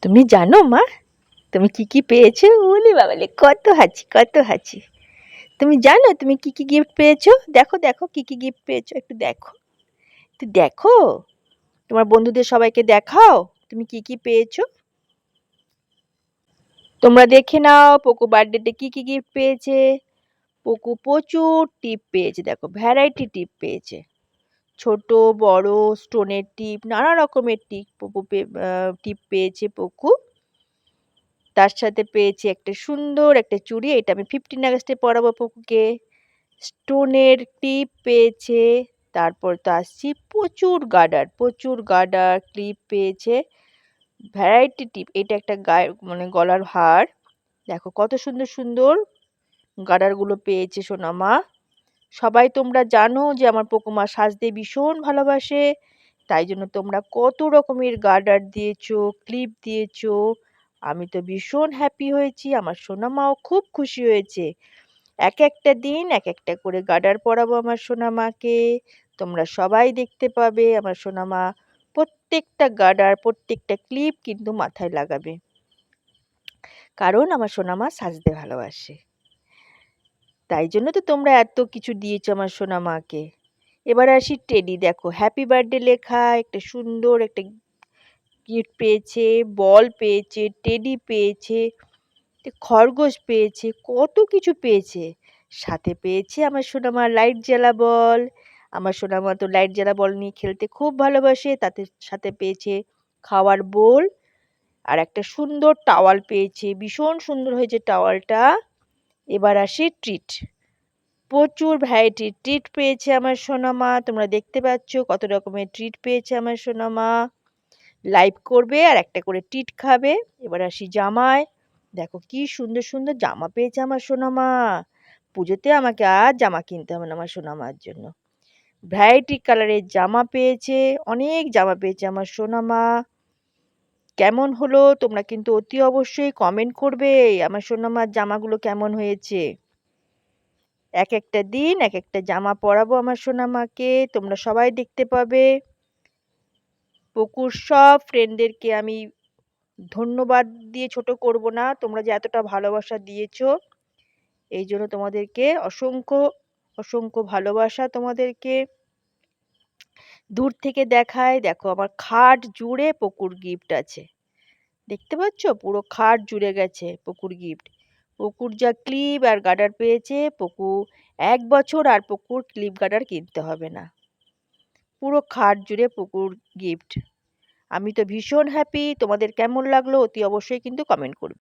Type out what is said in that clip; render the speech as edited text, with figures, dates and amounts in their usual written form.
তুমি জানো মা, তুমি কি কি পেয়েছো? ওলে বাবালে, কত হাঁচি কত হাঁচি! তুমি জানো তুমি কি কি গিফট পেয়েছো? দেখো দেখো কি কি গিফট পেয়েছো, একটু দেখো, একটু দেখো। তোমার বন্ধুদের সবাইকে দেখাও তুমি কি কি পেয়েছো। তোমরা দেখে নাও পোকো বার্থডেতে কি কি গিফট পেয়েছে। পোকো প্রচুর টিপ পেয়েছে, দেখো ভ্যারাইটি টিপ পেয়েছে। ছোট বড় স্টোনের টিপ, নানা রকমের টিপ টিপ পেয়েছে পোকো। তার সাথে পেয়েছি একটা সুন্দর একটা চুড়ি, এটা আমি 15 আগস্টে পরাবো পুকুকে। স্টোনের টিপ পেয়েছে। তারপর তো আসছি প্রচুর গার্ডার ক্লিপ পেয়েছে, ভ্যারাইটি টিপ। এটা একটা গায়ে মানে গলার হার, দেখো কত সুন্দর সুন্দর গার্ডারগুলো পেয়েছে সোনামা। সবাই তোমরা জানো যে আমার পোকোমা সাজতে ভীষণ ভালোবাসে, তাই জন্য তোমরা কত রকমের গার্ডার দিয়েছো, ক্লিপ দিয়েছো। আমি তো ভীষণ হ্যাপি হয়েছি, আমার সোনামাও খুব খুশি হয়েছে। এক একটা দিন এক একটা করে গার্ডার পরাবো আমার সোনামাকে। তোমরা সবাই দেখতে পাবে আমার সোনামা প্রত্যেকটা গার্ডার প্রত্যেকটা ক্লিপ কিন্তু মাথায় লাগাবে, কারণ আমার সোনামা সাজতে ভালোবাসে। তাই জন্য তো তোমরা এত কিছু দিয়েছো আমার সোনামাকে। এবার আসি টেডি, দেখো হ্যাপি বার্থডে লেখা একটা সুন্দর একটা গিফট পেয়েছে, বল পেয়েছে, টেডি পেয়েছে, খরগোশ পেয়েছে, কত কিছু পেয়েছে। সাথে পেয়েছে আমার সোনামা লাইট জ্বালা বল। আমার সোনামা তো লাইট জ্বালা বল নিয়ে খেলতে খুব ভালোবাসে। তাতে সাথে পেয়েছে খাওয়ার বোল, আর একটা সুন্দর টাওয়াল পেয়েছে, ভীষণ সুন্দর হয়েছে টাওয়ালটা। এবার আসি ট্রিট, প্রচুর ভ্যারাইটির ট্রিট পেয়েছে আমার সোনামা। তোমরা দেখতে পাচ্ছ কত রকমের ট্রিট পেয়েছে আমার সোনামা। লাইভ করবে আর একটা করে ট্রিট খাবে। এবার আসি জামায়, দেখো কি সুন্দর সুন্দর জামা পেয়েছে আমার সোনামা। পুজোতে আমাকে আর জামা কিনতে হবে না আমার সোনামার জন্য। ভ্যারাইটি কালারের জামা পেয়েছে, অনেক জামা পেয়েছে আমার সোনামা। কেমন হলো তোমরা কিন্তু অতি অবশ্যই কমেন্ট করবে আমার সোনামার জামাগুলো কেমন হয়েছে। এক একটা দিন এক একটা জামা পরাবো আমার সোনামাকে, তোমরা সবাই দেখতে পাবে। পুকুর সব ফ্রেন্ডদেরকে আমি ধন্যবাদ দিয়ে ছোট করব না, তোমরা যে এতটা ভালোবাসা দিয়েছো এই জন্য তোমাদেরকে অসংখ্য অসংখ্য ভালোবাসা তোমাদেরকে। দূর থেকে দেখায়, দেখো আমার খাট জুড়ে পুকুর গিফট আছে, দেখতে পাচ্ছ পুরো খাট জুড়ে গেছে পুকুর গিফট। পুকুর যা ক্লিপ আর গার্ডার পেয়েছে, পুকু 1 বছর আর পুকুর ক্লিপ গার্ডার কিনতে হবে না, পুরো খাট জুড়ে পুকুর গিফট। আমি তো ভীষণ হ্যাপি। তোমাদের কেমন লাগলো অতি অবশ্যই কিন্তু কমেন্ট করবে।